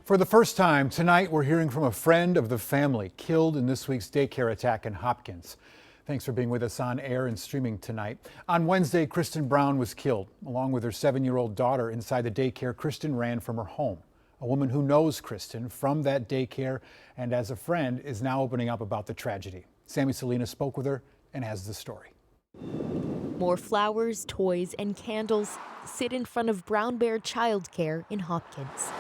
For the first time tonight, we're hearing from a friend of the family killed in this week's daycare attack in Hopkins. Thanks for being with us on air and streaming tonight. On Wednesday, Kristen Brown was killed. Along with her 7-year-old daughter inside the daycare, Kristen ran from her home. A woman who knows Kristen from that daycare and as a friend is now opening up about the tragedy. Sammy Salinas spoke with her and has the story. More flowers, toys, and candles sit in front of Brown Bear Childcare in Hopkins,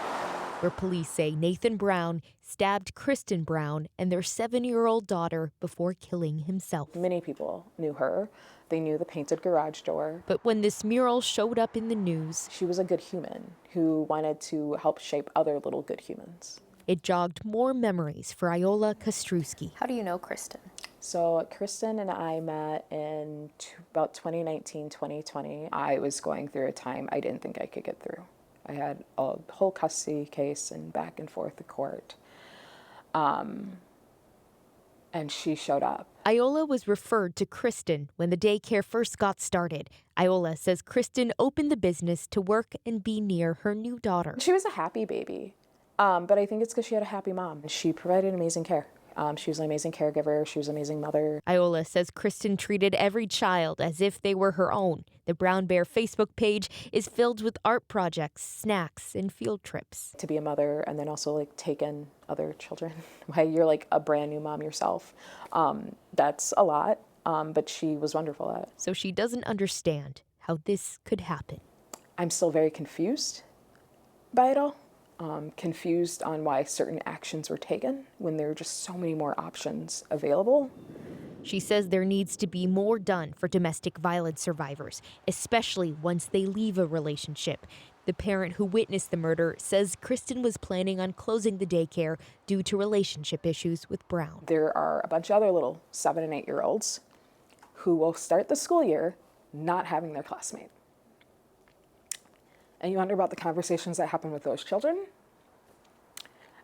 where police say Nathan Brown stabbed Kristen Brown and their 7-year-old daughter before killing himself. Many people knew her. They knew the painted garage door. But when this mural showed up in the news, She was a good human who wanted to help shape other little good humans. it jogged more memories for Iola Kostrowski. How do you know Kristen? So Kristen and I met in about 2019, 2020. I was going through a time I didn't think I could get through. I had a whole custody case and back and forth to court. And she showed up. Iola was referred to Kristen when the daycare first got started. Iola says Kristen opened the business to work and be near her new daughter. She was a happy baby, but I think it's because she had a happy mom. She provided amazing care. She was an amazing caregiver. She was an amazing mother. Iola says Kristen treated every child as if they were her own. The Brown Bear Facebook page is filled with art projects, snacks, and field trips. To be a mother and then also like take in other children while you're like a brand new mom yourself, that's a lot, but she was wonderful at it. So she doesn't understand how this could happen. I'm still very confused by it all. Confused on why certain actions were taken when there are just so many more options available. She says there needs to be more done for domestic violence survivors, especially once they leave a relationship. The parent who witnessed the murder says Kristen was planning on closing the daycare due to relationship issues with Brown. There are a bunch of other little 7 and 8-year-olds who will start the school year not having their classmate. And you wonder about the conversations that happen with those children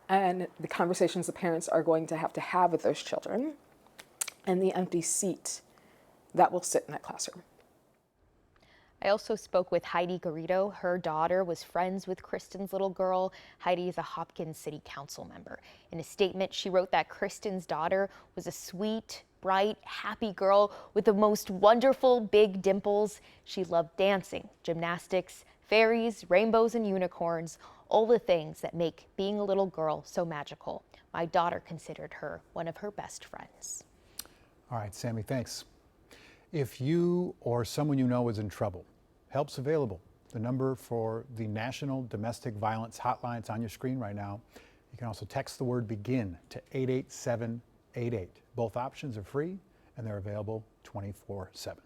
and the conversations the parents are going to have with those children and the empty seat that will sit in that classroom. I also spoke with Heidi Garrido. Her daughter was friends with Kristen's little girl. Heidi is a Hopkins City Council member. In a statement, she wrote that Kristen's daughter was a sweet, bright, happy girl with the most wonderful big dimples. She loved dancing, gymnastics, fairies, rainbows, and unicorns, all the things that make being a little girl so magical. My daughter considered her one of her best friends. All right, Sammy, thanks. If you or someone you know is in trouble, help's available. The number for the National Domestic Violence Hotline is on your screen right now. You can also text the word BEGIN to 88788. Both options are free and they're available 24/7.